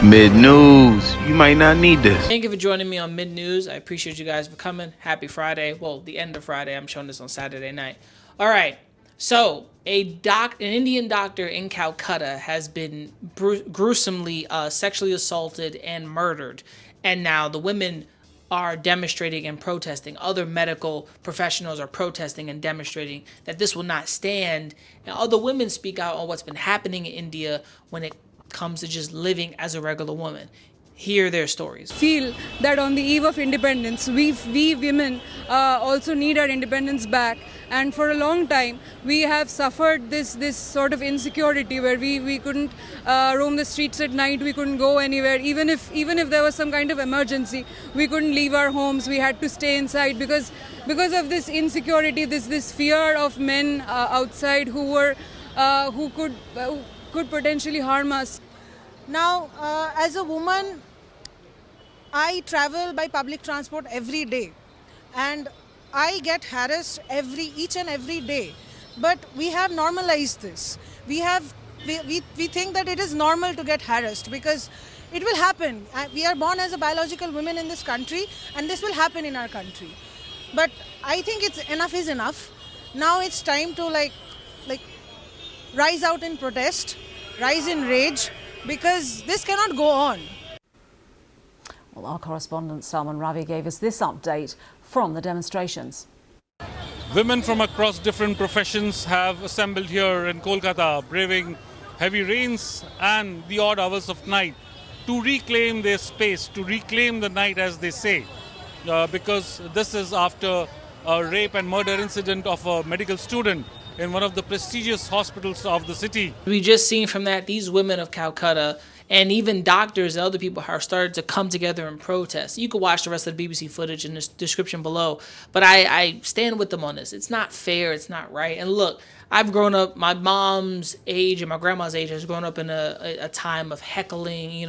Mid-news. You might not need this. Thank you for joining me on Mid News. I appreciate you guys for coming. Happy Friday. Well, the end of Friday. I'm showing this on Saturday night. All right. So, an Indian doctor in Calcutta has been gruesomely sexually assaulted and murdered. And now the women are demonstrating and protesting. Other medical professionals are protesting and demonstrating that this will not stand. And other women speak out on what's been happening in India when it comes to just living as a regular woman. Hear their stories. Feel that on the eve of independence, we women also need our independence back. And for a long time, we have suffered this sort of insecurity where we couldn't roam the streets at night, we couldn't go anywhere. Even if there was some kind of emergency, we couldn't leave our homes. We had to stay inside because of this insecurity, this fear of men outside who could potentially harm us. Now, as a woman, I travel by public transport every day, and I get harassed each and every day. But we have normalized this. We think that it is normal to get harassed because it will happen. We are born as a biological woman in this country, and this will happen in our country. But I think enough is enough. Now it's time to like rise out in protest, rise in rage, because this cannot go on. Well, our correspondent Salman Ravi gave us this update from the demonstrations. Women from across different professions have assembled here in Kolkata, braving heavy rains and the odd hours of night to reclaim their space, to reclaim the night, as they say, because this is after a rape and murder incident of a medical student in one of the prestigious hospitals of the city. We just seen from that these women of Calcutta and even doctors and other people have started to come together and protest. You can watch the rest of the BBC footage in the description below, but I stand with them on this. It's not fair. It's not right. And look, I've grown up, my mom's age and my grandma's age has grown up in a time of heckling,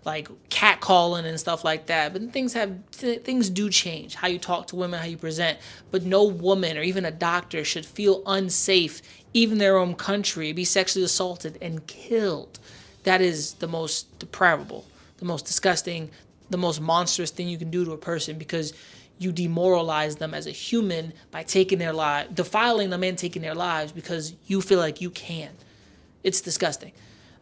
like catcalling and stuff like that. But things do change. How you talk to women, how you present. But no woman or even a doctor should feel unsafe, even in their own country, be sexually assaulted and killed. That is the most depravable, the most disgusting, the most monstrous thing you can do to a person, because you demoralize them as a human by taking their lives, defiling them and taking their lives because you feel like you can. It's disgusting.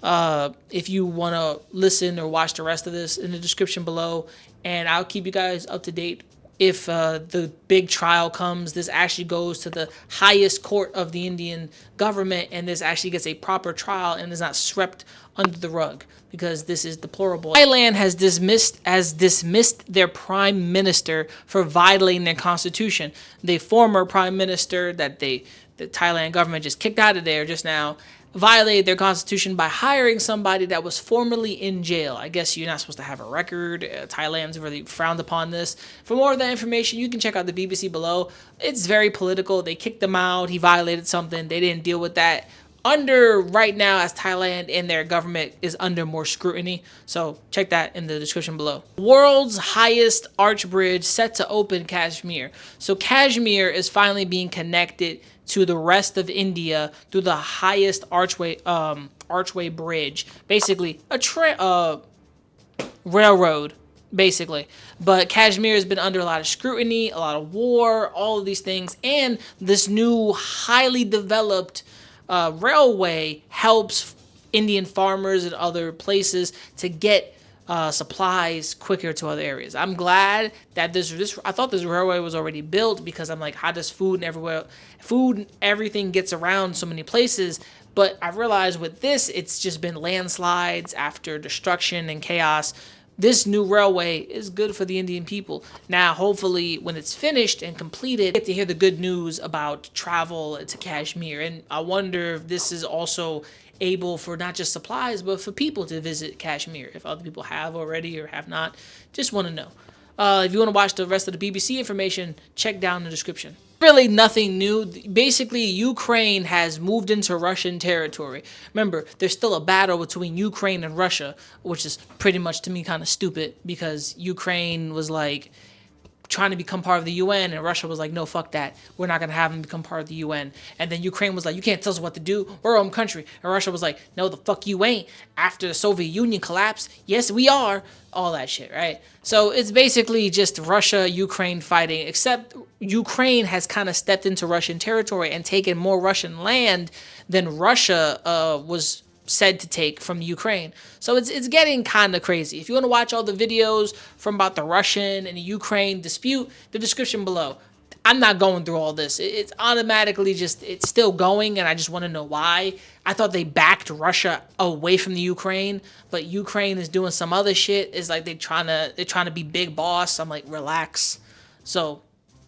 If you want to listen or watch the rest of this, in the description below, and I'll keep you guys up to date. If the big trial comes, this actually goes to the highest court of the Indian government, and this actually gets a proper trial and is not swept under the rug, because this is deplorable. Thailand has dismissed their prime minister for violating their constitution. The former prime minister that the Thailand government just kicked out of there just now violated their constitution by hiring somebody that was formerly in jail. I guess you're not supposed to have a record. Thailand's really frowned upon this. For more of that information, you can check out the BBC below. It's very political. They kicked him out. He violated something. They didn't deal with that. Right now, as Thailand and their government is under more scrutiny. So check that in the description below. World's highest arch bridge set to open Kashmir. So Kashmir is finally being connected to the rest of India through the highest archway bridge, basically a railroad, basically. But Kashmir has been under a lot of scrutiny, a lot of war, all of these things, and this new highly developed railway helps Indian farmers and other places to get supplies quicker to other areas. I'm glad that I thought this railway was already built, because I'm like, how does food and everything gets around so many places? But I realized with this, it's just been landslides after destruction and chaos. This new railway is good for the Indian people. Now, hopefully, when it's finished and completed, we get to hear the good news about travel to Kashmir. And I wonder if this is also able for not just supplies, but for people to visit Kashmir. If other people have already or have not, just want to know. If you want to watch the rest of the BBC information, check down in the description. Really nothing new. Basically, Ukraine has moved into Russian territory. Remember, there's still a battle between Ukraine and Russia, which is pretty much, to me, kind of stupid, because Ukraine was like trying to become part of the UN, and Russia was like, no, fuck that. We're not going to have them become part of the UN. And then Ukraine was like, you can't tell us what to do. We're our own country. And Russia was like, no, the fuck you ain't. After the Soviet Union collapsed, yes, we are. All that shit, right? So it's basically just Russia, Ukraine fighting, except Ukraine has kind of stepped into Russian territory and taken more Russian land than Russia was said to take from Ukraine. So it's getting kind of crazy. If you want to watch all the videos from about the Russian and the Ukraine dispute, the description below. I'm not going through all this. It's automatically just, it's still going, and I just want to know why. I thought they backed Russia away from the Ukraine, but Ukraine is doing some other shit. It's like they're trying to be big boss. I'm like, relax. So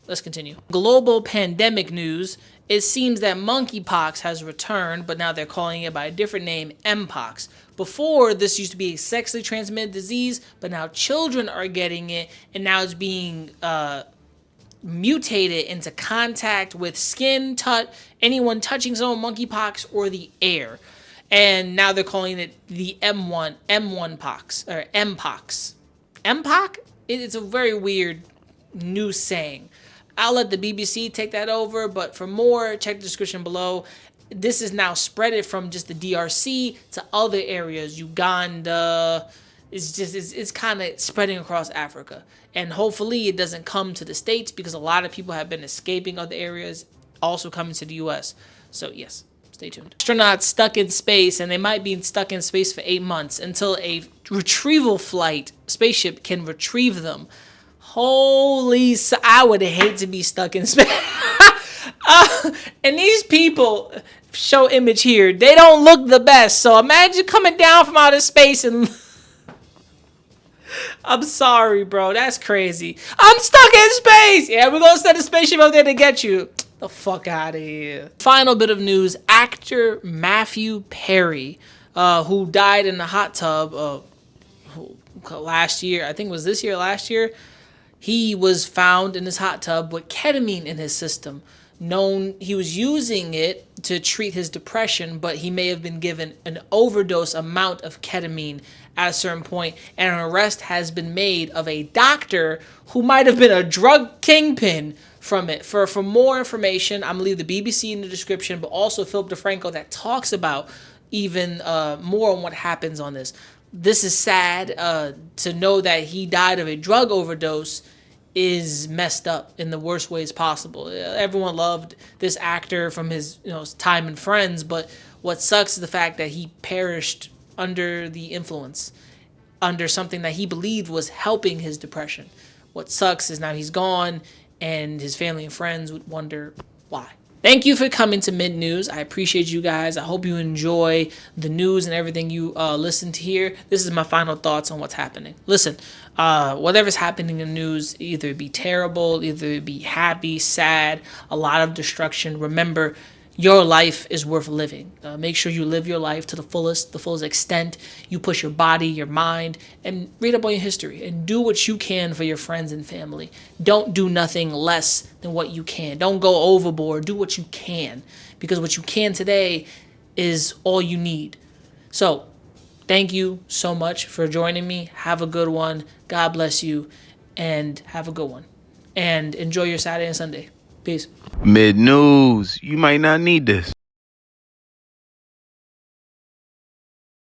let's continue. Global pandemic news. It seems that monkeypox has returned, but now they're calling it by a different name, Mpox. Before, this used to be a sexually transmitted disease, but now children are getting it, and now it's being mutated into contact with skin, anyone touching someone, monkeypox, or the air. And now they're calling it the M1 pox, or Mpox. Mpox? It's a very weird new saying. I'll let the BBC take that over, but for more, check the description below. This is now spreaded from just the DRC to other areas, Uganda. It's kind of spreading across Africa. And hopefully it doesn't come to the States, because a lot of people have been escaping other areas, also coming to the US. So yes, stay tuned. Astronauts stuck in space, and they might be stuck in space for 8 months until a retrieval flight spaceship can retrieve them. Holy, I would hate to be stuck in space. And these people, show image here, they don't look the best. So imagine coming down from outer space and... I'm sorry, bro. That's crazy. I'm stuck in space. Yeah, we're going to send a spaceship up there to get you. The fuck out of here. Final bit of news. Actor Matthew Perry, who died in the hot tub last year. I think it was this year, last year. He was found in his hot tub with ketamine in his system. He was using it to treat his depression, but he may have been given an overdose amount of ketamine at a certain point, and an arrest has been made of a doctor who might have been a drug kingpin from it. For more information, I'm going to leave the BBC in the description, but also Philip DeFranco that talks about even more on what happens on this. This is sad. To know that he died of a drug overdose is messed up in the worst ways possible. Everyone loved this actor from his time in Friends, but what sucks is the fact that he perished under the influence, under something that he believed was helping his depression. What sucks is now he's gone, and his family and friends would wonder why. Thank you for coming to Mid News. I appreciate you guys. I hope you enjoy the news and everything you listen to here. This is my final thoughts on what's happening. Listen, whatever's happening in the news, either be terrible, either be happy, sad, a lot of destruction. Remember, your life is worth living. Make sure you live your life to the fullest extent. You push your body, your mind, and read up on your history and do what you can for your friends and family. Don't do nothing less than what you can. Don't go overboard. Do what you can, because what you can today is all you need. So thank you so much for joining me. Have a good one. God bless you, and have a good one. And enjoy your Saturday and Sunday. Peace. Mid news. You might not need this.